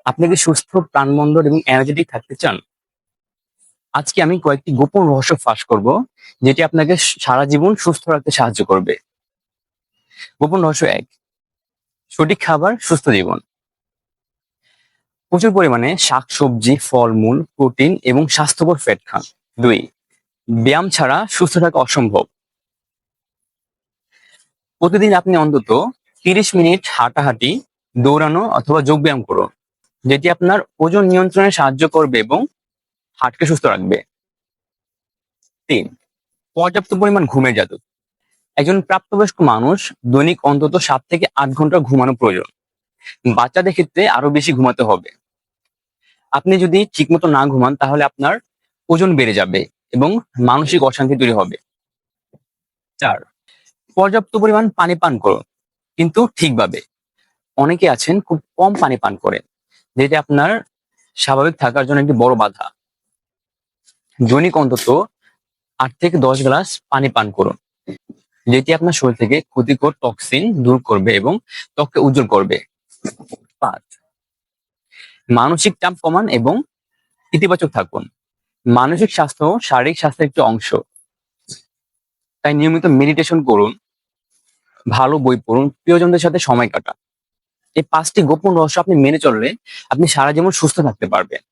আপনি কি সুস্থ, প্রাণবন্ত এবং এনার্জেটিক থাকতে চান? আজকে আমি কয়েকটি গোপন রহস্য ফাঁস করব, যেটি আপনাকে সারা জীবন সুস্থ রাখতে সাহায্য করবে। গোপন রহস্য ১, সঠিক খাবার, সুস্থ জীবন। প্রচুর পরিমাণে শাকসবজি, ফলমূল, প্রোটিন এবং স্বাস্থ্যকর ফ্যাট খান। ২, ব্যায়াম ছাড়া সুস্থ থাকা অসম্ভব। প্রতিদিন আপনি অন্তত ৩০ মিনিট হাঁটাহাঁটি, দৌড়ানো অথবা যোগব্যায়াম করুন, যেটি আপনার ওজন নিয়ন্ত্রণে সাহায্য করবে এবং হার্টকে সুস্থ রাখবে। ৩, পর্যাপ্ত পরিমাণ ঘুমের জাদু। একজন প্রাপ্তবয়স্ক মানুষ দৈনিক অন্তত ৭ থেকে ৮ ঘন্টা ঘুমানো প্রয়োজন। বাচ্চাদের ক্ষেত্রে আরো বেশি ঘুমাতে হবে। আপনি যদি ঠিকমতো না ঘুমান তাহলে আপনার ওজন বেড়ে যাবে এবং মানসিক অশান্তি তৈরি হবে। ৪, পর্যাপ্ত পরিমাণ পানি পান করুন, কিন্তু ঠিকভাবে। অনেকে আছেন খুব কম পানি পান করেন, যেটা আপনার স্বাভাবিক থাকার জন্য একটি বড় বাধা। দৈনিক অন্তত ৮ থেকে ১০ গ্লাস পানি পান করুন, যেটি আপনার শরীর থেকে ক্ষতিকর টক্সিন দূর করবে এবং ত্বককে উজ্জ্বল করবে। ৫, মানসিক চাপ কমান এবং ইতিবাচক থাকুন। মানসিক স্বাস্থ্য শারীরিক স্বাস্থ্যের একটি অংশ, তাই নিয়মিত মেডিটেশন করুন, ভালো বই পড়ুন, প্রিয়জনদের সাথে সময় কাটান। এই ৫টি গোপন রহস্য আপনি মেনে চললে আপনি সারা জীবন সুস্থ থাকতে পারবেন।